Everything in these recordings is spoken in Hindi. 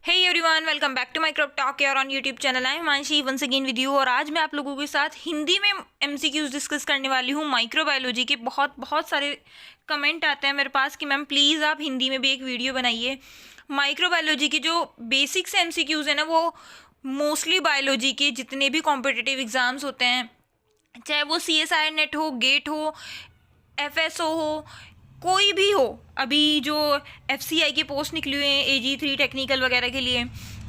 Hey everyone, welcome back to my crop talk यार on YouTube channel. I Himanshi once again with you. और आज मैं आप लोगों के साथ हिंदी में एमसीक्यूज डिस्कस करने वाली हूँ। माइक्रोबायोलॉजी के बहुत बहुत सारे कमेंट आते हैं मेरे पास कि मैम प्लीज़ आप हिंदी में भी एक वीडियो बनाइए। माइक्रोबायोलॉजी के जो बेसिक्स एमसीक्यूज है ना, वो मोस्टली बायोलॉजी के जितने भी कॉम्पिटिटिव एग्ज़ाम्स होते हैं, चाहे वो CSIR नेट हो, गेट हो, FSO हो, कोई भी हो, अभी जो FCI की पोस्ट निकली हुई हैं AG3 टेक्निकल वगैरह के लिए,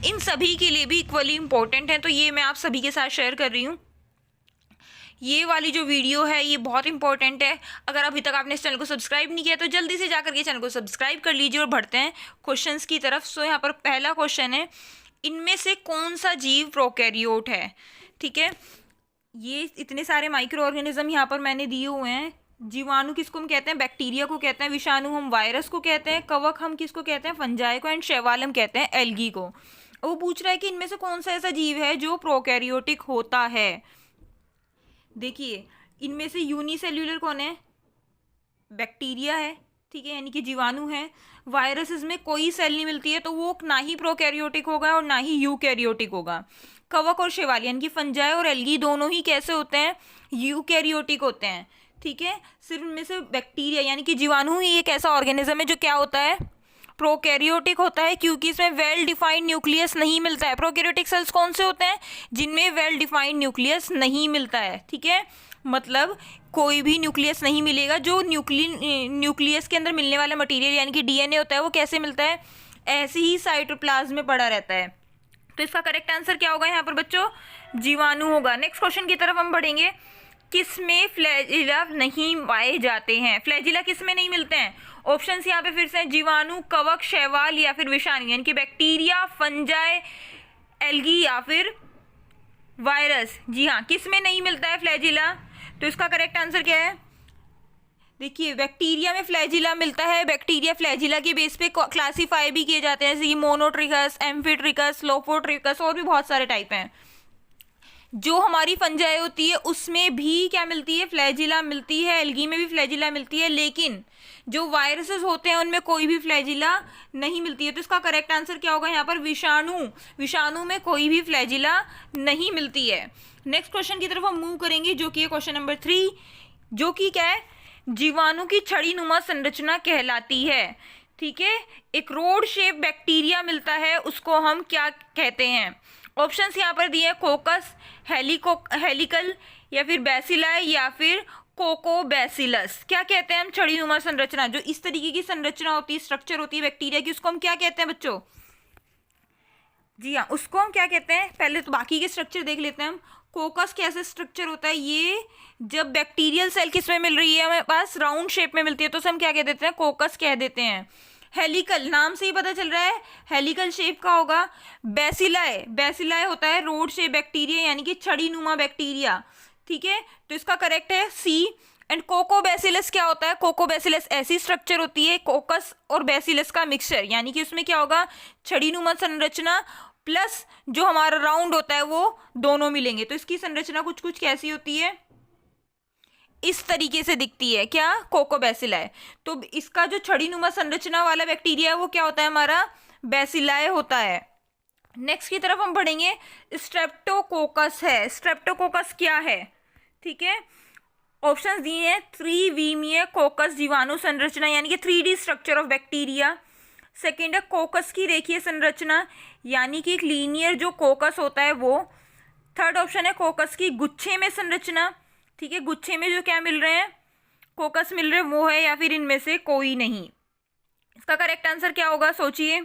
इन सभी के लिए भी इक्वली इम्पोर्टेंट है। तो ये मैं आप सभी के साथ शेयर कर रही हूँ। ये वाली जो वीडियो है ये बहुत इंपॉर्टेंट है। अगर अभी तक आपने इस चैनल को सब्सक्राइब नहीं किया तो जल्दी से जाकर के चैनल को सब्सक्राइब कर लीजिए और बढ़ते हैं क्वेश्चंस की तरफ। सो यहाँ पर पहला क्वेश्चन है, इनमें से कौन सा जीव प्रोकैरियोट है? ठीक है, ये इतने सारे माइक्रो ऑर्गेनिज्म यहाँ पर मैंने दिए हुए हैं। जीवाणु किसको हम कहते हैं? बैक्टीरिया को कहते हैं। विषाणु हम वायरस को कहते हैं। कवक हम किसको कहते हैं? फंजाई को। एंड शैवाल हम कहते हैं एल्गी को। वो पूछ रहा है कि इनमें से कौन सा ऐसा जीव है जो प्रोकैरियोटिक होता है। देखिए, इनमें से यूनिसेल्यूलर कौन है? बैक्टीरिया है, ठीक है, यानी कि जीवाणु है। वायरसेस में कोई सेल नहीं मिलती है तो वो ना ही प्रोकैरियोटिक होगा और ना ही यूकैरियोटिक होगा। कवक और शैवाल यानी कि फंजाई और एल्गी दोनों ही कैसे होते हैं? यूकैरियोटिक होते हैं। ठीक है, सिर्फ इनमें से बैक्टीरिया यानी कि जीवाणु ही एक ऐसा ऑर्गेनिज्म है जो क्या होता है? प्रोकैरियोटिक होता है, क्योंकि इसमें वेल डिफाइंड न्यूक्लियस नहीं मिलता है। प्रोकैरियोटिक सेल्स कौन से होते हैं? जिनमें वेल डिफाइंड न्यूक्लियस नहीं मिलता है। ठीक है, मतलब कोई भी न्यूक्लियस नहीं मिलेगा। जो न्यूक्लियस के अंदर मिलने वाला मटेरियल यानी कि DNA होता है वो कैसे मिलता है? ऐसे ही साइटोप्लाज्म में पड़ा रहता है। तो इसका करेक्ट आंसर क्या होगा यहाँ पर बच्चों? जीवाणु होगा। नेक्स्ट क्वेश्चन की तरफ हम बढ़ेंगे। किसमें फ्लैजिला नहीं पाए जाते हैं? फ्लैजिला किसमें नहीं मिलते हैं? ऑप्शंस यहाँ पे फिर से जीवाणु, कवक, शैवाल या फिर विषाणु यानी कि बैक्टीरिया, फंजाई, एल्गी या फिर वायरस। जी हाँ, किसमें नहीं मिलता है फ्लैजिला? तो इसका करेक्ट आंसर क्या है? देखिए, बैक्टीरिया में फ्लैजिला मिलता है। बैक्टीरिया फ्लैजिला के बेस पे क्लासीफाई भी किए जाते हैं, जैसे कि मोनोट्रिकस, एम्फीट्रिकस, लोफोट्रिकस और भी बहुत सारे टाइप हैं। जो हमारी फंजाई होती है उसमें भी क्या मिलती है? फ्लैजिला मिलती है। एल्गी में भी फ्लैजिला मिलती है, लेकिन जो वायरसेस होते हैं उनमें कोई भी फ्लैजिला नहीं मिलती है। तो इसका करेक्ट आंसर क्या होगा यहाँ पर? विषाणु। विषाणु में कोई भी फ्लैजिला नहीं मिलती है। नेक्स्ट क्वेश्चन की तरफ हम मूव करेंगे, जो कि है क्वेश्चन नंबर 3, जो कि क्या है? जीवाणु की छड़ी नुमा संरचना कहलाती है। ठीक है, एक रोड शेप बैक्टीरिया मिलता है, उसको हम क्या कहते हैं? ऑप्शंस यहाँ पर दिए हैं, कोकस, हेलिकल या फिर बैसिलाई या फिर कोकोबैसिलस। क्या कहते हैं हम? छड़ी नुमा संरचना, जो इस तरीके की संरचना होती है, स्ट्रक्चर होती है बैक्टीरिया की, उसको हम क्या कहते हैं बच्चों? जी हाँ, उसको हम क्या कहते हैं? पहले तो बाकी के स्ट्रक्चर देख लेते हैं हम। कोकस कैसे स्ट्रक्चर होता है? ये जब बैक्टीरियल सेल किस में मिल रही है हमारे पास? राउंड शेप में मिलती है, तो उसे हम क्या कह देते हैं? कोकस कह देते हैं। हेलिकल, नाम से ही पता चल रहा है हेलिकल शेप का होगा। बैसिलाए, बैसिलाए होता है रोड शेप बैक्टीरिया यानी कि छड़ी नुमा बैक्टीरिया। ठीक है, तो इसका करेक्ट है C। एंड कोकोबैसिलस क्या होता है? कोकोबैसिलस ऐसी स्ट्रक्चर होती है, कोकस और बैसिलस का मिक्सचर, यानी कि उसमें क्या होगा? छड़ी नुमा संरचना प्लस जो हमारा राउंड होता है वो दोनों मिलेंगे। तो इसकी संरचना कुछ कुछ कैसी होती है? इस तरीके से दिखती है। क्या? कोकोबैसिलाए। तो इसका जो छड़ी नुमा संरचना वाला बैक्टीरिया है वो क्या होता है हमारा? बैसिलाए होता है। नेक्स्ट की तरफ हम बढ़ेंगे। स्ट्रेप्टोकोकस है। स्ट्रेप्टोकोकस क्या है? ठीक है, ऑप्शंस दिए हैं, त्रिविमीय कोकस जीवाणु संरचना यानी कि 3D structure of bacteria. Second है कोकस की रेखीय संरचना यानी कि एक लीनियर जो कोकस होता है वो। थर्ड ऑप्शन है कोकस की गुच्छे में संरचना। ठीक है, गुच्छे में जो क्या मिल रहे हैं? कोकस मिल रहे हैं वो है, या फिर इनमें से कोई नहीं। इसका करेक्ट आंसर क्या होगा? सोचिए।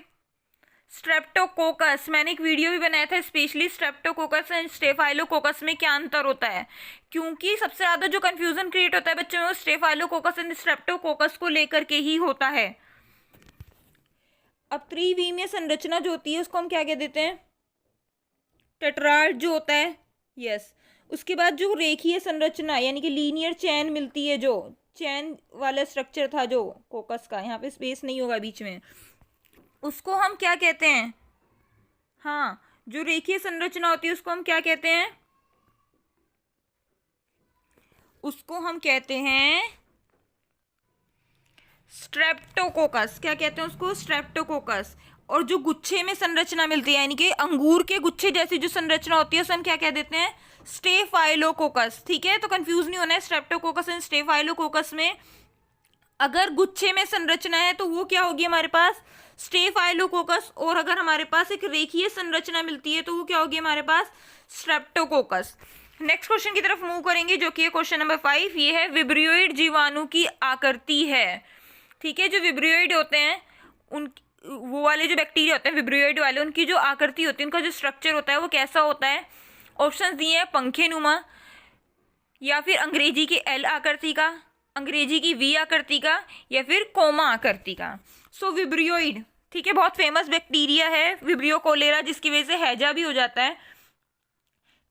स्ट्रेप्टोकोकस, मैंने एक वीडियो भी बनाया था स्पेशली स्ट्रेप्टोकोकस एंड स्टेफाइलोकोकस में क्या अंतर होता है, क्योंकि सबसे ज़्यादा जो कंफ्यूजन क्रिएट होता है बच्चों में वो स्टेफाइलोकोकस एंड स्ट्रेप्टोकोकस को लेकर के ही होता है। अब त्रिविमीय संरचना जो होती है उसको हम क्या कह देते हैं? टेट्राड जो होता है, यस। उसके बाद जो रेखीय संरचना यानी कि लीनियर चैन मिलती है, जो चैन वाला स्ट्रक्चर था जो कोकस का, यहाँ पे स्पेस नहीं होगा बीच में, उसको हम क्या कहते हैं? हाँ, जो रेखीय संरचना होती है उसको हम क्या कहते हैं? उसको हम कहते हैं स्ट्रेप्टोकोकस। क्या कहते हैं उसको? स्ट्रेप्टोकोकस। और जो गुच्छे में संरचना मिलती है, यानी कि अंगूर के गुच्छे जैसी जो संरचना होती है उसे हम क्या कह देते हैं? स्टेफाइलोकोकस। ठीक है, तो कंफ्यूज नहीं होना है स्ट्रेप्टोकोकस एंड स्टेफाइलोकोकस में। अगर गुच्छे में संरचना है तो वो क्या होगी हमारे पास? स्टेफाइलोकोकस। और अगर हमारे पास एक रेखीय संरचना मिलती है तो वो क्या होगी हमारे पास? स्ट्रेप्टोकोकस। नेक्स्ट क्वेश्चन की तरफ मूव करेंगे जो कि है क्वेश्चन नंबर 5। ये है विब्रियोइड जीवाणु की आकृति है। ठीक है, जो विब्रियोइड होते हैं उन वो वाले जो बैक्टीरिया होते हैं विब्रियोइड वाले, उनकी जो आकृति होती है, उनका जो स्ट्रक्चर होता है वो कैसा होता है? ऑप्शंस दिए हैं पंखे नुमा, या फिर अंग्रेजी की एल आकृति का, अंग्रेजी की वी आकृति का, या फिर कोमा आकृति का। सो विब्रियोइड, ठीक है, बहुत फेमस बैक्टीरिया है विब्रियो कोलेरा, जिसकी वजह से हैजा भी हो जाता है।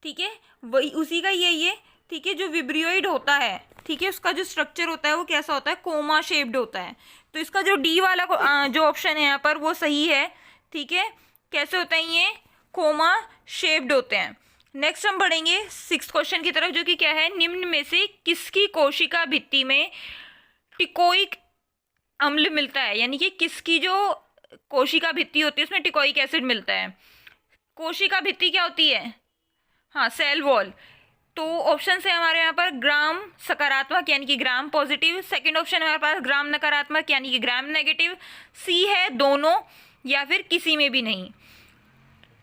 ठीक है, वही उसी का ये ठीक है, जो विब्रियोइड होता है, ठीक है, उसका जो स्ट्रक्चर होता है वो कैसा होता है? कोमा शेप्ड होता है। तो इसका जो डी वाला जो ऑप्शन है यहाँ पर वो सही है। ठीक है, कैसे होता है ये? कोमा शेप्ड होते हैं। नेक्स्ट हम बढ़ेंगे 6th क्वेश्चन की तरफ, जो कि क्या है? निम्न में से किसकी कोशिका भित्ति में टिकोइक अम्ल मिलता है? यानी कि किसकी जो कोशिका भित्ति होती है उसमें टिकोइक एसिड मिलता है। कोशिका भित्ति क्या होती है? हाँ, सेल वॉल। तो ऑप्शन है हमारे यहाँ पर ग्राम सकारात्मक यानी कि ग्राम पॉजिटिव, सेकंड ऑप्शन है हमारे पास ग्राम नकारात्मक यानी कि ग्राम नेगेटिव, सी है दोनों, या फिर किसी में भी नहीं।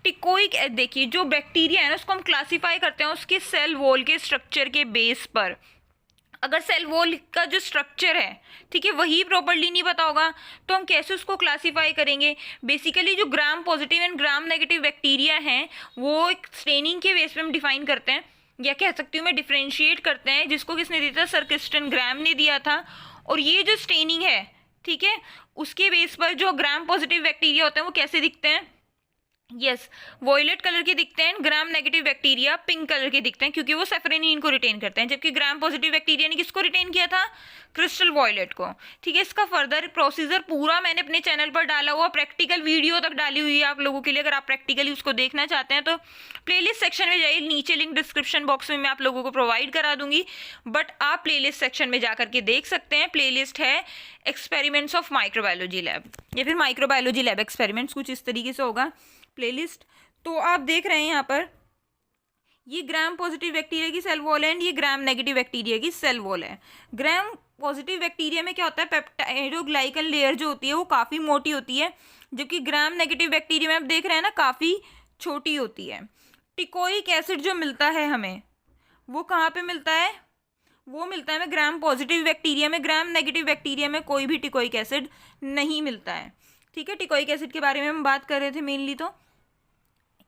टिकोइक, देखिए जो बैक्टीरिया है ना उसको हम क्लासीफाई करते हैं उसके सेल वॉल के स्ट्रक्चर के बेस पर। अगर सेल वॉल का जो स्ट्रक्चर है, ठीक है, वही प्रॉपर्ली नहीं पता होगा तो हम कैसे उसको क्लासीफाई करेंगे? बेसिकली जो gram positive and gram negative bacteria हैं वो एक स्टेनिंग के बेस पे हम डिफाइन करते हैं, या कह सकती हूँ मैं डिफ्रेंशिएट करते हैं, जिसको किसने दिया था? सर क्रिस्टन ग्राम ने दिया था। और ये जो स्टेनिंग है, ठीक है, उसके बेस पर जो ग्राम पॉजिटिव बैक्टीरिया होते हैं वो कैसे दिखते हैं? यस, वॉयलेट कलर के दिखते हैं। Gram negative bacteria pink colour के दिखते हैं क्योंकि वो सेफरेनिन को रिटेन करते हैं, जबकि ग्राम पॉजिटिव बैक्टीरिया ने किसको रिटेन किया था? क्रिस्टल वॉयलेट को। ठीक है, इसका फर्दर प्रोसीजर पूरा मैंने अपने चैनल पर डाला हुआ, प्रैक्टिकल वीडियो तक डाली हुई है आप लोगों के लिए। अगर आप प्रैक्टिकली उसको देखना चाहते हैं तो प्लेलिस्ट सेक्शन में जाइए, नीचे लिंक डिस्क्रिप्शन बॉक्स में मैं आप लोगों को प्रोवाइड करा दूंगी, बट आप प्लेलिस्ट सेक्शन में जा करके देख सकते हैं। प्लेलिस्ट है एक्सपेरिमेंट्स ऑफ माइक्रोबायोलॉजी लैब, या फिर माइक्रोबायोलॉजी लैब एक्सपेरिमेंट्स, कुछ इस तरीके से होगा प्लेलिस्ट। तो आप देख रहे हैं यहाँ पर ये ग्राम पॉजिटिव बैक्टीरिया की सेल वॉल है एंड ये ग्राम नेगेटिव बैक्टीरिया की सेल वॉल है। ग्राम पॉजिटिव बैक्टीरिया में क्या होता है? पेप्टाइडोग्लाइकन लेयर जो होती है वो काफ़ी मोटी होती है, जबकि ग्राम नेगेटिव बैक्टीरिया में आप देख रहे हैं ना काफ़ी छोटी होती है। टिकोइक एसिड जो मिलता है हमें वो कहाँ पे मिलता है? वो मिलता है हमें ग्राम पॉजिटिव बैक्टीरिया में। ग्राम नेगेटिव बैक्टीरिया में कोई भी टिकोइक एसिड नहीं मिलता है। ठीक है, टिकोइक एसिड के बारे में हम बात कर रहे थे मेनली। तो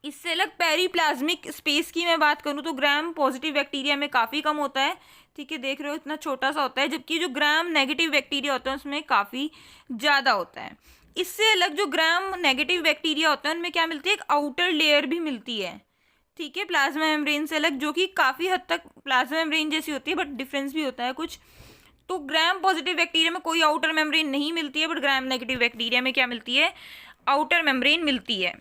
इससे अलग पेरीप्लाज्मिक स्पेस की मैं बात करूँ तो ग्राम पॉजिटिव बैक्टीरिया में काफ़ी कम होता है। ठीक है, देख रहे हो इतना छोटा सा होता है, जबकि जो ग्राम नेगेटिव बैक्टीरिया होता है उसमें काफ़ी ज़्यादा होता है। इससे अलग जो ग्राम नेगेटिव बैक्टीरिया होता है उनमें क्या मिलती है? एक आउटर लेयर भी मिलती है। ठीक है, प्लाज्मा मेम्ब्रेन से अलग, जो कि काफ़ी हद तक प्लाज्मा मेम्ब्रेन जैसी होती है, बट डिफरेंस भी होता है कुछ। तो ग्राम पॉजिटिव बैक्टीरिया में कोई आउटर मेम्ब्रेन नहीं मिलती है, बट ग्राम नेगेटिव बैक्टीरिया में क्या मिलती है? आउटर मेम्ब्रेन मिलती है।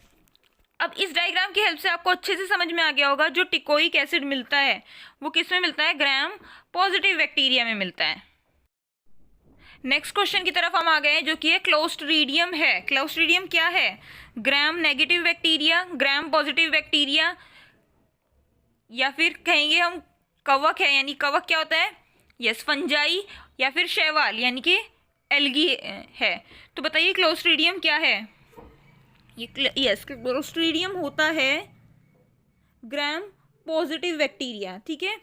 अब इस डायग्राम की हेल्प से आपको अच्छे से समझ में आ गया होगा जो टिकोइक एसिड मिलता है वो किस में मिलता है? ग्राम पॉजिटिव बैक्टीरिया में मिलता है। नेक्स्ट क्वेश्चन की तरफ हम आ गए हैं जो कि है क्लोस्ट्रीडियम है। क्लोस्ट्रीडियम क्या है? Gram negative bacteria, gram positive bacteria, या फिर कहेंगे हम कवक है, यानी कवक क्या होता है? यस, फंजाई, या फिर शैवाल यानी कि एल्गी है। तो बताइए क्लोस्ट्रीडियम क्या है? यस, क्लोस्ट्रीडियम होता है ग्राम पॉजिटिव बैक्टीरिया। ठीक है,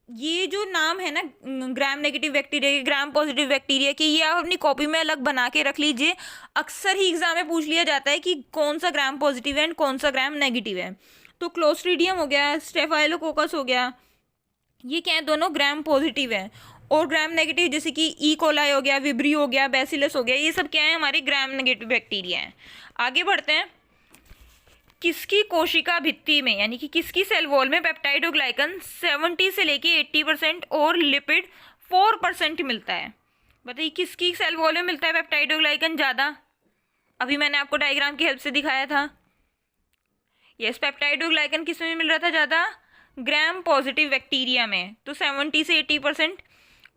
ये जो नाम है ना ग्राम नेगेटिव बैक्टीरिया के, ग्राम पॉजिटिव बैक्टीरिया के, ये आप अपनी कॉपी में अलग बना के रख लीजिए। अक्सर ही एग्जाम में पूछ लिया जाता है कि कौन सा ग्राम पॉजिटिव है एंड कौन सा ग्राम नेगेटिव है। तो क्लोस्ट्रीडियम हो गया, स्टेफाइलोकोकस हो गया, ये क्या है? दोनों ग्राम पॉजिटिव है। और ग्राम नेगेटिव जैसे कि ई कोलाई हो गया, विब्री हो गया, बैसिलस हो गया, ये सब क्या है? हमारे ग्राम नेगेटिव बैक्टीरिया हैं। आगे बढ़ते हैं। किसकी कोशिका भित्ति में यानी कि किसकी सेल वॉल में पेप्टाइडोग्लाइकन 70 से लेके 80% और लिपिड 4% मिलता है? बताइए किसकी सेल वॉल में मिलता है पेप्टाइडोग्लाइकन ज़्यादा? अभी मैंने आपको डायग्राम की हेल्प से दिखाया था। यस, पेप्टाइडोग्लाइकन किस में मिल रहा था ज़्यादा? ग्राम पॉजिटिव बैक्टीरिया में। तो 70 से 80%।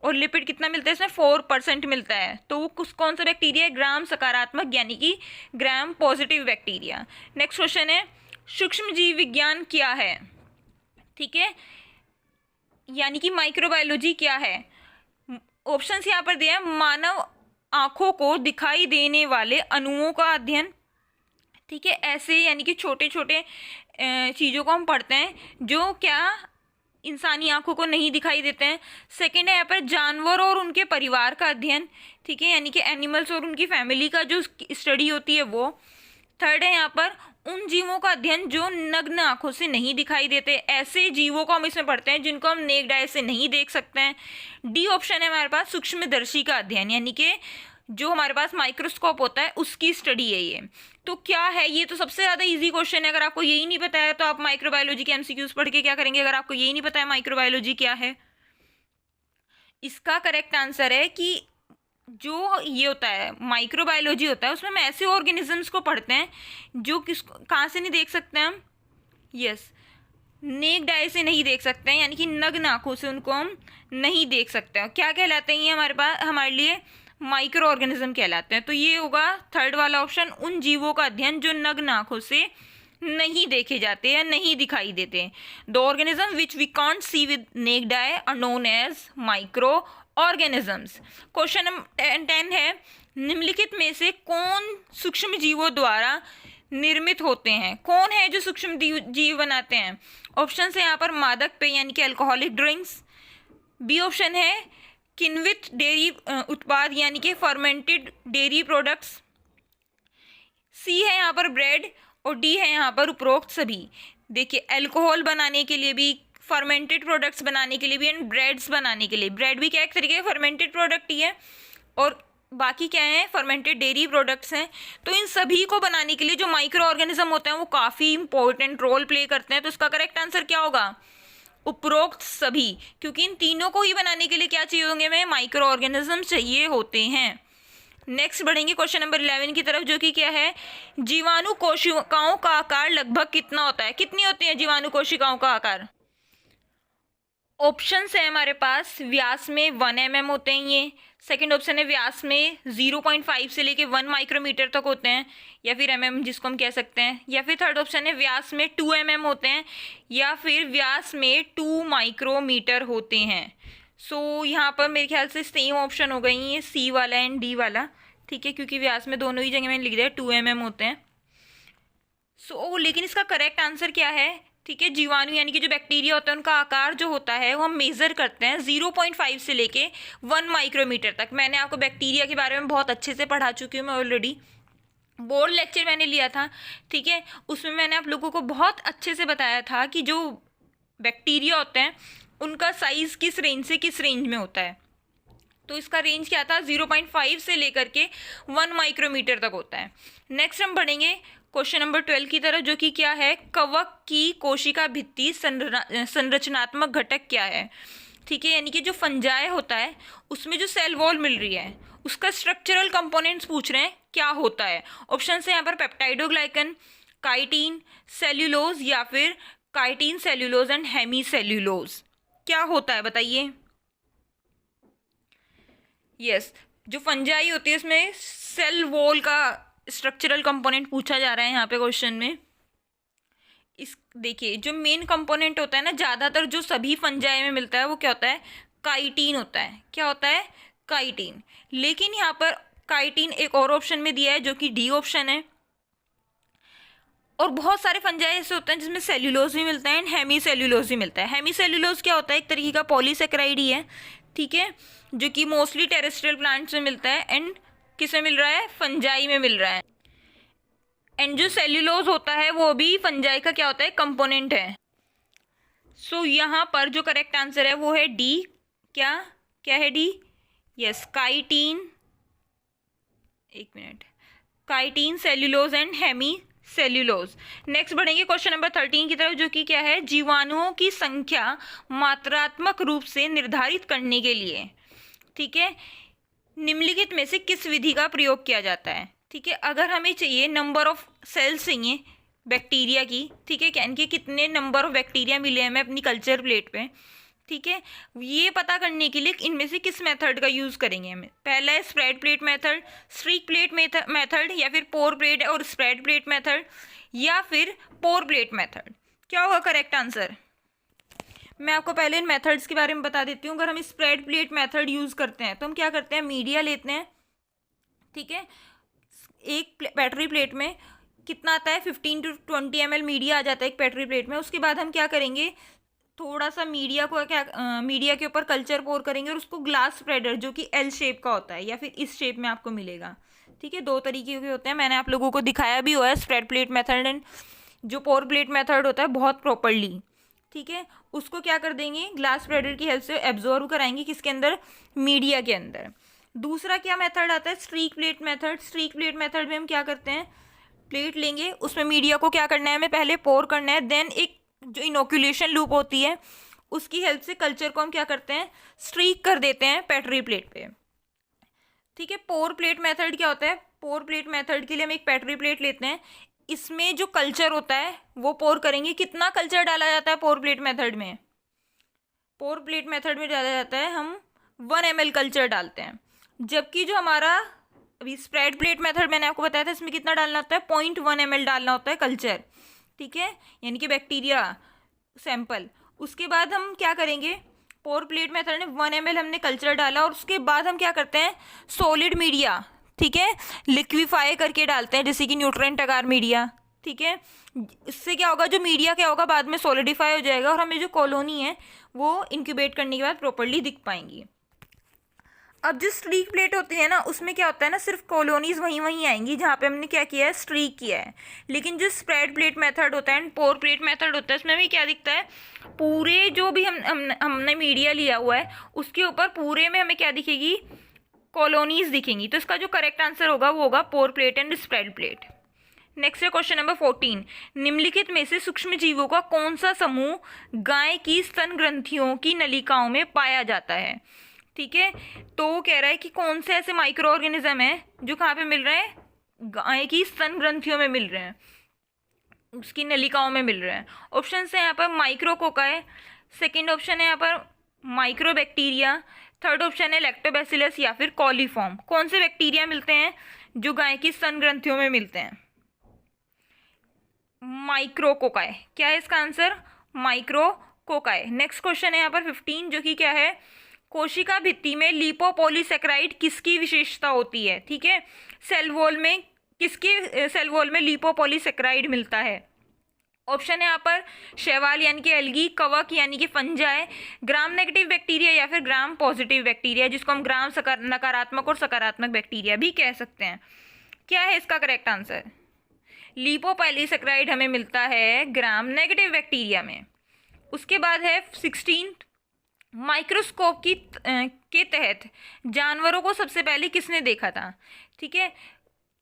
और लिपिड कितना मिलता है इसमें 4% मिलता है। तो वो कौन सा बैक्टीरिया है? ग्राम सकारात्मक यानी कि gram positive bacteria. Next question है सूक्ष्म जीव विज्ञान क्या है? ठीक है, यानी कि माइक्रोबायोलॉजी क्या है? ऑप्शंस यहाँ पर दिए हैं। मानव आंखों को दिखाई देने वाले अणुओं का अध्ययन। ठीक है, ऐसे यानी कि छोटे छोटे चीज़ों को हम पढ़ते हैं जो क्या इंसानी आंखों को नहीं दिखाई देते हैं। सेकंड है यहाँ पर जानवर और उनके परिवार का अध्ययन। ठीक है, यानी कि एनिमल्स और उनकी फैमिली का जो स्टडी होती है वो। थर्ड है यहाँ पर उन जीवों का अध्ययन जो नग्न आंखों से नहीं दिखाई देते। ऐसे जीवों को हम इसमें पढ़ते हैं जिनको हम नेक्ड आई से नहीं देख सकते हैं। डी ऑप्शन है हमारे पास सूक्ष्मदर्शी का अध्ययन, यानी कि जो हमारे पास माइक्रोस्कोप होता है उसकी स्टडी है ये। तो क्या है ये? तो सबसे ज़्यादा इजी क्वेश्चन है। अगर आपको यही नहीं पता है तो आप माइक्रोबायोलॉजी के एमसीक्यूज पढ़ के क्या करेंगे? अगर आपको यही नहीं पता है माइक्रोबायोलॉजी क्या है, इसका करेक्ट आंसर है कि जो ये होता है माइक्रोबायोलॉजी होता है उसमें हम ऐसे ऑर्गेनिजम्स को पढ़ते हैं जो कहाँ से नहीं देख सकते हम? यस, नेक्ड आई से नहीं देख सकते हैं, यानी कि नग्न आंखों से उनको हम नहीं देख सकते हैं। क्या कहलाते हैं ये हमारे पास, हमारे लिए माइक्रो ऑर्गेनिज्म कहलाते हैं। तो ये होगा थर्ड वाला ऑप्शन, उन जीवों का अध्ययन जो नग्न आंखों से नहीं देखे जाते या नहीं दिखाई देते। The organism which we can't see with naked eye are known as microorganisms. Question number 10 है निम्नलिखित में से कौन सूक्ष्म जीवों द्वारा निर्मित होते हैं? कौन है जो सूक्ष्म जीव बनाते हैं? ऑप्शन है यहाँ पर मादक पेय यानी कि अल्कोहलिक ड्रिंक्स। बी ऑप्शन है किण्वित डेयरी उत्पाद यानी कि फर्मेंटेड डेयरी प्रोडक्ट्स। सी है यहाँ पर ब्रेड और डी है यहाँ पर उपरोक्त सभी। देखिए अल्कोहल बनाने के लिए भी, फर्मेंटेड प्रोडक्ट्स बनाने के लिए भी एंड ब्रेड्स बनाने के लिए। ब्रेड भी क्या एक तरीके का फर्मेंटेड प्रोडक्ट ही है और बाकी क्या है? फर्मेंटेड डेयरी प्रोडक्ट्स हैं। तो इन सभी को बनाने के लिए जो माइक्रो ऑर्गेनिज्म होते हैं वो काफ़ी इंपॉर्टेंट रोल प्ले करते हैं। तो इसका करेक्ट आंसर क्या होगा? उपरोक्त सभी, क्योंकि इन तीनों को ही बनाने के लिए क्या चाहिए होंगे? हमें माइक्रो ऑर्गेनिज्म चाहिए होते हैं। नेक्स्ट बढ़ेंगे क्वेश्चन नंबर 11 की तरफ, जो कि क्या है जीवाणु कोशिकाओं का आकार लगभग कितना होता है? कितनी होती है जीवाणु कोशिकाओं का आकार? ऑप्शन है हमारे पास व्यास में 1 mm होते हैं ये। सेकंड ऑप्शन है व्यास में 0.5 से लेके 1 माइक्रोमीटर तक होते हैं, या फिर mm जिसको हम कह सकते हैं। या फिर थर्ड ऑप्शन है व्यास में 2 mm होते हैं, या फिर व्यास में 2 माइक्रोमीटर होते हैं। सो यहाँ पर मेरे ख्याल से सेम ऑप्शन हो गई है सी वाला एंड डी वाला। ठीक है, क्योंकि व्यास में दोनों ही जगह मैंने लिख दिया 2 mm होते हैं। सो लेकिन इसका करेक्ट आंसर क्या है? ठीक है, जीवाणु यानी कि जो बैक्टीरिया होता है उनका आकार जो होता है वो हम मेज़र करते हैं 0.5 से लेके 1 माइक्रोमीटर तक। मैंने आपको बैक्टीरिया के बारे में बहुत अच्छे से पढ़ा चुकी हूँ मैं ऑलरेडी, बोर्ड लेक्चर मैंने लिया था। ठीक है, उसमें मैंने आप लोगों को बहुत अच्छे से बताया था कि जो बैक्टीरिया होते हैं उनका साइज़ किस रेंज से किस रेंज में होता है। तो इसका रेंज क्या था? 0.5 से लेकर के 1 माइक्रोमीटर तक होता है। नेक्स्ट हम बढ़ेंगे क्वेश्चन नंबर 12 की तरफ, जो कि क्या है कवक की कोशिका भित्ति संरचनात्मक घटक क्या है? ठीक है, यानी कि जो फंजाई होता है उसमें जो सेल वॉल मिल रही है उसका स्ट्रक्चरल कंपोनेंट्स पूछ रहे हैं क्या होता है। ऑप्शन है यहाँ पर पेप्टाइडोग्लाइकन, काइटिन, सेल्यूलोज, या फिर chitin, cellulose and hemicellulose. क्या होता है बताइए? यस, जो फंजाई होती है उसमें सेल वॉल का स्ट्रक्चरल कंपोनेंट पूछा जा रहा है यहाँ पे क्वेश्चन में। इस देखिए जो मेन कंपोनेंट होता है ना, ज़्यादातर जो सभी फंजाई में मिलता है वो क्या होता है? काइटिन होता है। क्या होता है? काइटिन। लेकिन यहाँ पर काइटिन एक और ऑप्शन में दिया है जो कि डी ऑप्शन है। और बहुत सारे फंजाई ऐसे होते हैं जिसमें सेल्यूलोज भी मिलता है एंड हेमी सेल्यूलोज भी मिलता है। हेमी सेल्यूलोज क्या होता है? एक तरीके का पॉलीसेकेराइड ही है। ठीक है, जो कि मोस्टली टेरेस्ट्रियल प्लांट्स में मिलता है एंड किस में मिल रहा है? फंजाई में मिल रहा है। एंड जो सेल्यूलोज होता है वो भी फंजाई का क्या होता है? कंपोनेंट है। सो यहाँ पर जो करेक्ट आंसर है वो है डी। क्या क्या है? डी। यस, काइटिन, एक minute, chitin, cellulose and hemicellulose. Next बढ़ेंगे क्वेश्चन नंबर 13 की तरफ, जो कि क्या है जीवाणुओं की संख्या मात्रात्मक रूप से निर्धारित करने के लिए, ठीक है, निम्नलिखित में से किस विधि का प्रयोग किया जाता है? ठीक है, अगर हमें चाहिए नंबर ऑफ सेल्स चाहिए बैक्टीरिया की, ठीक है, इनके कितने नंबर ऑफ बैक्टीरिया मिले हमें अपनी कल्चर प्लेट पे, ठीक है, ये पता करने के लिए इनमें से किस मेथड का यूज़ करेंगे हमें। पहला है spread plate method, streak plate method, या फिर पोर प्लेट और स्प्रेड प्लेट मेथड, या फिर पोर प्लेट मेथड। क्या होगा करेक्ट आंसर? मैं आपको पहले इन मेथड्स के बारे में बता देती हूँ। अगर हम स्प्रेड प्लेट मेथड यूज़ करते हैं तो हम क्या करते हैं, मीडिया लेते हैं, ठीक है, एक बैटरी प्लेट में कितना आता है, 15 to 20 ml मीडिया आ जाता है एक बैटरी प्लेट में। उसके बाद हम क्या करेंगे, थोड़ा सा मीडिया को मीडिया के ऊपर कल्चर पोर करेंगे और उसको ग्लास स्प्रेडर जो कि एल शेप का होता है या फिर इस शेप में आपको मिलेगा, ठीक है, दो तरीके के होते हैं, मैंने आप लोगों को दिखाया भी हुआ है, स्प्रेड प्लेट मेथड एंड जो पोर प्लेट मेथड होता है बहुत प्रॉपरली, ठीक है। उसको क्या कर देंगे, ग्लास स्प्रेडर की हेल्प से एब्जॉर्व कराएंगे किसके अंदर, मीडिया के अंदर। दूसरा क्या मेथड आता है, streak plate method. Streak plate method में हम क्या करते हैं, प्लेट लेंगे, उसमें मीडिया को क्या करना है, हमें पहले पोर करना है, देन एक जो इनोक्यूलेशन लूप होती है उसकी हेल्प से कल्चर को हम क्या करते हैं, स्ट्रीक कर देते हैं बैटरी प्लेट पे, ठीक है। पोर प्लेट मेथड क्या होता है, पोर प्लेट मेथड के लिए हम एक बैटरी प्लेट लेते हैं, इसमें जो कल्चर होता है वो पोर करेंगे। कितना कल्चर डाला जाता है पोर प्लेट मेथड में, पोर प्लेट मेथड में डाला जाता है हम 1 ml कल्चर डालते हैं, जबकि जो हमारा अभी स्प्रेड प्लेट मेथड मैंने आपको बताया था इसमें कितना डालना होता है, 0.1 ml डालना होता है कल्चर, ठीक है, यानी कि बैक्टीरिया सैंपल। उसके बाद हम क्या करेंगे, पोर प्लेट मेथड में 1 ml हमने कल्चर डाला और उसके बाद हम क्या करते हैं, सॉलिड मीडिया, ठीक है, लिक्विफाई करके डालते हैं, जैसे कि न्यूट्रिएंट अगार मीडिया, ठीक है। इससे क्या होगा, जो मीडिया क्या होगा बाद में सॉलिडिफाई हो जाएगा और हमें जो कॉलोनी है वो इंक्यूबेट करने के बाद प्रॉपर्ली दिख पाएंगी। अब जो स्ट्रीक प्लेट होती है ना, उसमें क्या होता है ना, सिर्फ कॉलोनीज वहीं आएंगी जहाँ पे हमने क्या किया है, स्ट्रीक किया है। लेकिन जो स्प्रेड प्लेट मेथड होता है एंड पोर प्लेट मेथड होता है, इसमें भी क्या दिखता है, पूरे जो भी हमने मीडिया लिया हुआ है उसके ऊपर पूरे में हमें क्या दिखेगी, कॉलोनीज दिखेंगी। तो इसका जो करेक्ट आंसर होगा वो होगा pour plate and spread plate. Next है क्वेश्चन नंबर 14, निम्नलिखित में से सूक्ष्म जीवों का कौन सा समूह गाय की स्तन ग्रंथियों की नलिकाओं में पाया जाता है, ठीक है। तो वो कह रहा है कि कौन से ऐसे माइक्रो ऑर्गेनिज्म है जो कहाँ पे मिल रहे हैं, गाय की स्तन ग्रंथियों में मिल रहे हैं, उसकी नलिकाओं में मिल रहे हैं। ऑप्शन है यहाँ पर माइक्रोकोकाई, सेकेंड ऑप्शन है यहाँ पर माइक्रोबैक्टीरिया, थर्ड ऑप्शन है लैक्टोबैसिलस या फिर कॉलीफॉर्म। कौन से बैक्टीरिया मिलते हैं जो गाय की स्तन ग्रंथियों में मिलते हैं, माइक्रोकोकाई। क्या है इसका आंसर, माइक्रोकोकाई। नेक्स्ट क्वेश्चन है यहाँ पर 15 जो कि क्या है, कोशिका भित्ति में लिपोपॉलीसैकेराइड किसकी विशेषता होती है, ठीक है। सेल वॉल में किसकी सेल वॉल में लिपोपॉलीसैकेराइड मिलता है। ऑप्शन है यहाँ पर शैवाल यानी कि एल्गी, कवक यानी कि फंजाई, ग्राम नेगेटिव बैक्टीरिया या फिर ग्राम पॉजिटिव बैक्टीरिया, जिसको हम ग्राम नकारात्मक और सकारात्मक बैक्टीरिया भी कह सकते हैं। क्या है इसका करेक्ट आंसर, लिपोपॉलीसैकेराइड हमें मिलता है ग्राम नेगेटिव बैक्टीरिया में। उसके बाद है 16, माइक्रोस्कोप के तहत जानवरों को सबसे पहले किसने देखा था, ठीक है।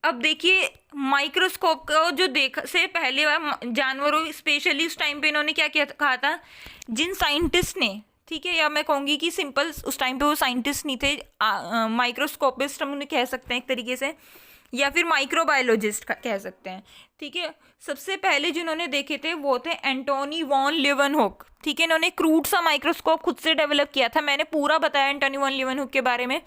अब देखिए माइक्रोस्कोप को जो से पहले जानवरों स्पेशली उस टाइम पे इन्होंने क्या किया कहा था, जिन साइंटिस्ट ने, ठीक है, या मैं कहूँगी कि सिंपल उस टाइम पे वो साइंटिस्ट नहीं थे, माइक्रोस्कोपिस्ट हम उन्हें कह सकते हैं एक तरीके से, या फिर माइक्रोबायोलॉजिस्ट कह सकते हैं, ठीक है। सबसे पहले जिन्होंने देखे थे वो थे एंटोनी वॉन लीeuwenhoek, ठीक है। इन्होंने क्रूड सा माइक्रोस्कोप खुद से डेवलप किया था, मैंने पूरा बताया एंटोनी वॉन लीeuwenhoek के बारे में,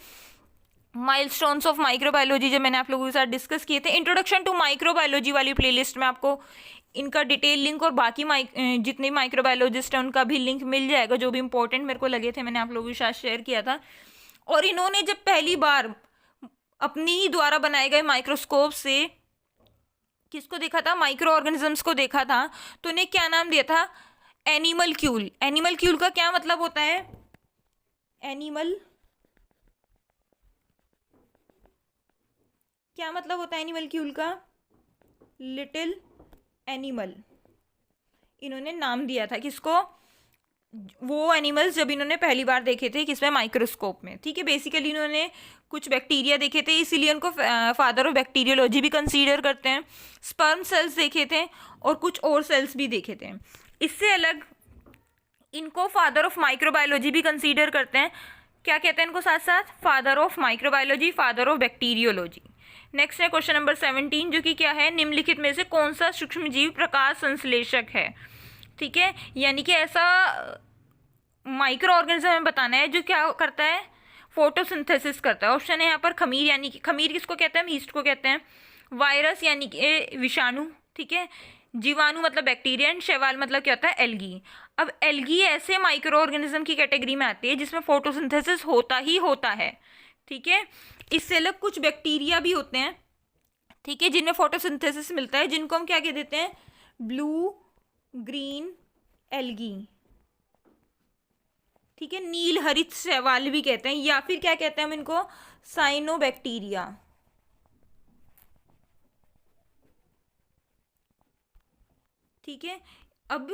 माइलस्टोन्स ऑफ माइक्रोबायोलॉजी जब मैंने आप लोगों के साथ डिस्कस किए थे। इंट्रोडक्शन टू माइक्रोबायोलॉजी वाली प्लेलिस्ट में आपको इनका डिटेल लिंक और बाकी जितने माइक्रोबायोलॉजिस्ट हैं उनका भी लिंक मिल जाएगा, जो भी इंपॉर्टेंट मेरे को लगे थे मैंने आप लोगों के साथ शेयर किया था। और इन्होंने जब पहली बार अपनी ही द्वारा बनाए गए माइक्रोस्कोप से किसको देखा था, माइक्रो ऑर्गेनिजम्स को देखा था, तो इन्हें क्या नाम दिया था, एनिमलक्यूल। एनिमलक्यूल का क्या मतलब होता है, एनिमल क्या मतलब होता है एनिमलक्यूल का, लिटिल एनिमल। इन्होंने नाम दिया था किसको, वो एनिमल्स जब इन्होंने पहली बार देखे थे किसमें, माइक्रोस्कोप में, ठीक है। बेसिकली इन्होंने कुछ बैक्टीरिया देखे थे, इसीलिए उनको फादर ऑफ बैक्टीरियोलॉजी भी कंसीडर करते हैं। स्पर्म सेल्स देखे थे और कुछ और सेल्स भी देखे थे। इससे अलग इनको फादर ऑफ माइक्रोबायोलॉजी भी कंसीडर करते हैं। क्या कहते हैं इनको साथ साथ, father of microbiology, father of bacteriology. Next है क्वेश्चन नंबर 17 जो कि क्या है, निम्नलिखित में से कौन सा सूक्ष्मजीव प्रकाश संश्लेषक है, ठीक है। यानी कि ऐसा माइक्रो ऑर्गेनिज्म हमें बताना है जो क्या करता है, फोटोसिंथेसिस करता है। ऑप्शन है यहाँ पर खमीर, यानी कि खमीर किसको कहते हैं, हम ईस्ट को कहते हैं। वायरस यानी कि विषाणु, ठीक है। जीवाणु मतलब बैक्टीरिया, एंड शैवाल मतलब क्या होता है, एल्गी। अब एल्गी ऐसे माइक्रो ऑर्गेनिज्म की कैटेगरी में आती है जिसमें फोटोसिंथेसिस होता ही होता है, ठीक है। इससे अलग कुछ बैक्टीरिया भी होते हैं, ठीक है, जिनमें फोटोसिंथेसिस मिलता है, जिनको हम क्या कह देते हैं, ब्लू ग्रीन एल्गी, ठीक है। नील हरित शैवाल भी कहते हैं, या फिर क्या कहते हैं हम इनको, साइनोबैक्टीरिया, ठीक है। अब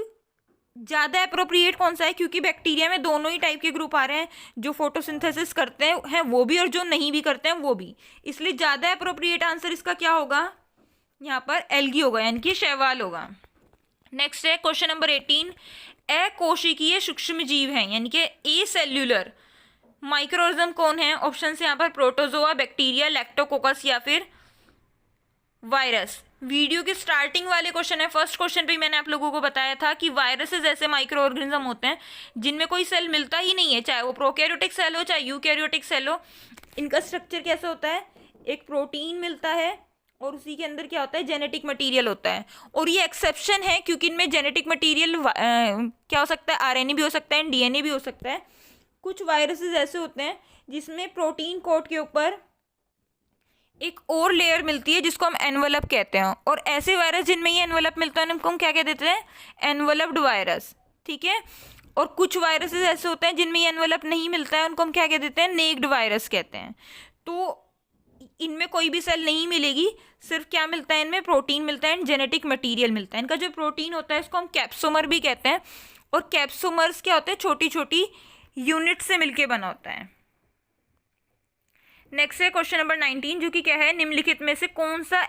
ज़्यादा अप्रोप्रिएट कौन सा है, क्योंकि बैक्टीरिया में दोनों ही टाइप के ग्रुप आ रहे हैं, जो फोटोसिंथेसिस करते हैं वो भी और जो नहीं भी करते हैं वो भी, इसलिए ज़्यादा अप्रोप्रिएट आंसर इसका क्या होगा, यहाँ पर एल्गी होगा, यानी कि शैवाल होगा। नेक्स्ट है क्वेश्चन नंबर 18, अकोशिकीय सूक्ष्म जीव हैं, यानी कि ए सेल्यूलर माइक्रोऑर्गेनिज्म कौन है। ऑप्शन से यहाँ पर प्रोटोजोआ, बैक्टीरिया, लैक्टोकोकस या फिर वायरस। वीडियो के स्टार्टिंग वाले क्वेश्चन है, फर्स्ट क्वेश्चन पे मैंने आप लोगों को बताया था कि वायरसेस ऐसे माइक्रो ऑर्गेनिज्म होते हैं जिनमें कोई सेल मिलता ही नहीं है, चाहे वो प्रोकैरियोटिक सेल हो चाहे यूकैरियोटिक सेल हो। इनका स्ट्रक्चर कैसे होता है, एक प्रोटीन मिलता है और उसी के अंदर क्या होता है, जेनेटिक मटेरियल होता है। और ये एक्सेप्शन है क्योंकि इनमें जेनेटिक मटेरियल क्या हो सकता है, आरएनए भी हो सकता है, डीएनए भी हो सकता है। कुछ वायरसेस ऐसे होते हैं जिसमें प्रोटीन कोट के ऊपर एक और लेयर मिलती है जिसको हम एनवलप कहते हैं, और ऐसे वायरस जिनमें ये एनवलप मिलता है उनको हम क्या कह देते हैं, एनवलप्ड वायरस, ठीक है। और कुछ वायरसेस ऐसे होते हैं जिनमें ये एनवलप नहीं मिलता है, उनको हम क्या कह देते हैं, नेक्ड वायरस कहते हैं। तो इनमें कोई भी सेल नहीं मिलेगी, सिर्फ क्या मिलता है, इनमें प्रोटीन मिलता है एंड जेनेटिक मटीरियल मिलता है। इनका जो प्रोटीन होता है इसको हम कैप्सोमर भी कहते हैं, और कैप्सोमर्स क्या होते हैं, छोटी छोटी यूनिट से मिलकर बना होता है। नेक्स्ट है क्वेश्चन नंबर 19, जो कि क्या है, निम्नलिखित में से कौन सा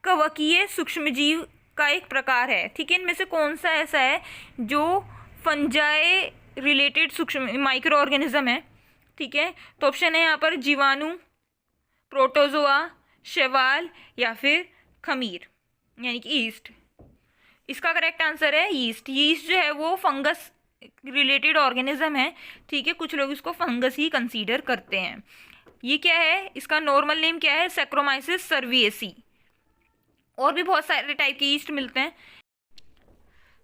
कवकीय सूक्ष्मजीव का एक प्रकार है, ठीक है। इनमें से कौन सा ऐसा है जो फंजाई रिलेटेड सूक्ष्म माइक्रो ऑर्गेनिज्म है, ठीक है। तो ऑप्शन है यहाँ पर जीवाणु, प्रोटोजोआ, शैवाल या फिर खमीर, यानी कि ईस्ट। इसका करेक्ट आंसर है ईस्ट। ईस्ट जो है वो फंगस रिलेटेड ऑर्गेनिज्म है, ठीक है। कुछ लोग इसको फंगस ही कंसीडर करते हैं। ये क्या है, इसका नॉर्मल नेम क्या है, सैक्रोमाइसिस सर्विएसी। और भी बहुत सारे टाइप के ईस्ट मिलते हैं।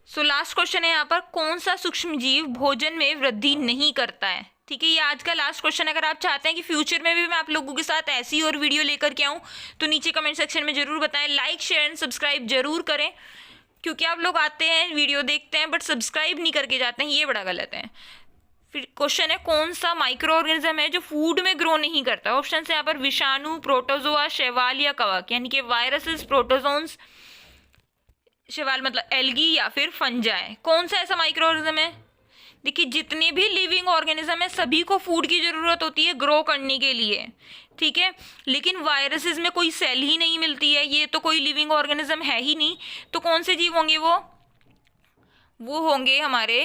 सो लास्ट क्वेश्चन है यहाँ पर, कौन सा सूक्ष्म जीव भोजन में वृद्धि नहीं करता है, ठीक है। ये आज का लास्ट क्वेश्चन। अगर आप चाहते हैं कि फ्यूचर में भी मैं आप लोगों के साथ ऐसी और वीडियो लेकर के आऊँ तो नीचे कमेंट सेक्शन में जरूर बताएं। लाइक शेयर एंड सब्सक्राइब जरूर करें, क्योंकि आप लोग आते हैं वीडियो देखते हैं बट सब्सक्राइब नहीं करके जाते हैं, ये बड़ा गलत है। फिर क्वेश्चन है, कौन सा माइक्रो ऑर्गेनिज्म है जो फूड में ग्रो नहीं करता। ऑप्शन है यहाँ पर विषाणु, प्रोटोजोआ, शैवाल या कवक, यानी कि वायरसेस, प्रोटोजोन्स, शैवाल मतलब एल्गी या फिर फंजाई। कौन सा ऐसा माइक्रो ऑर्गेनिज्म है, देखिए जितने भी लिविंग ऑर्गेनिज्म है सभी को फूड की ज़रूरत होती है ग्रो करने के लिए, ठीक है। लेकिन वायरसेस में कोई सेल ही नहीं मिलती है, ये तो कोई लिविंग ऑर्गेनिज्म है ही नहीं। तो कौन से जीव होंगे वो होंगे हमारे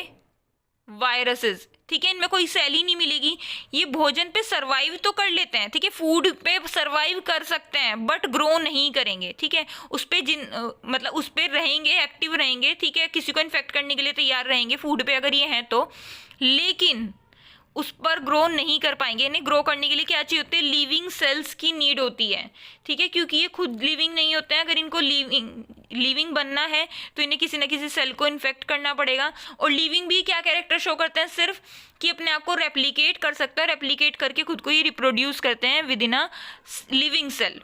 वायरसेस, ठीक है। इनमें कोई सेल ही नहीं मिलेगी। ये भोजन पे सरवाइव तो कर लेते हैं, ठीक है, फूड पे सरवाइव कर सकते हैं बट ग्रो नहीं करेंगे, ठीक है। उस पर मतलब उस पर रहेंगे, एक्टिव रहेंगे, ठीक है, किसी को इन्फेक्ट करने के लिए तैयार रहेंगे फूड पे अगर ये हैं तो, लेकिन उस पर ग्रो नहीं कर पाएंगे। इन्हें ग्रो करने के लिए क्या चाहिए होती है, लिविंग सेल्स की नीड होती है, ठीक है, क्योंकि ये खुद लिविंग नहीं होते हैं। अगर इनको लिविंग बनना है तो इन्हें किसी न किसी सेल को इन्फेक्ट करना पड़ेगा। और लिविंग भी क्या कैरेक्टर शो करते हैं, सिर्फ कि अपने आप को रेप्लिकेट कर सकता है, रेप्लिकेट करके खुद को ही रिप्रोड्यूस करते हैं within a living cell.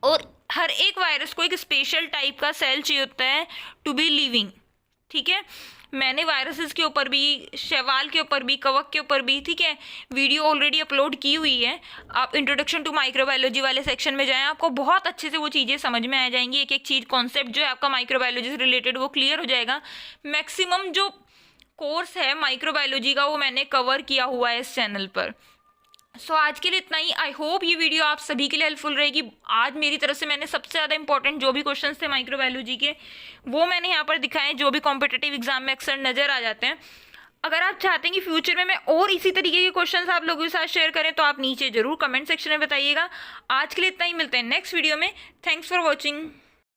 और हर एक वायरस को एक स्पेशल टाइप का सेल चाहिए होता है टू बी लिविंग, ठीक है। मैंने वायरसेस के ऊपर भी, शैवाल के ऊपर भी, कवक के ऊपर भी, ठीक है, वीडियो ऑलरेडी अपलोड की हुई है। आप इंट्रोडक्शन टू माइक्रोबायोलॉजी वाले सेक्शन में जाएं, आपको बहुत अच्छे से वो चीज़ें समझ में आ जाएंगी। एक एक चीज़, कॉन्सेप्ट जो है आपका माइक्रोबायोलॉजी से रिलेटेड वो क्लियर हो जाएगा। मैक्सिमम जो कोर्स है माइक्रोबायोलॉजी का वो मैंने कवर किया हुआ है इस चैनल पर। सो आज के लिए इतना ही। आई होप ये वीडियो आप सभी के लिए हेल्पफुल रहेगी। आज मेरी तरफ से मैंने सबसे ज़्यादा इंपॉर्टेंट जो भी क्वेश्चंस थे माइक्रोबायोलॉजी के वो मैंने यहाँ पर दिखाए, जो भी कॉम्पिटिटिव एग्जाम में अक्सर नज़र आ जाते हैं। अगर आप चाहते हैं कि फ्यूचर में मैं और इसी तरीके के क्वेश्चंस आप लोगों के साथ शेयर करें तो आप नीचे जरूर कमेंट सेक्शन में बताइएगा। आज के लिए इतना ही, मिलते हैं नेक्स्ट वीडियो में। Thanks for watching.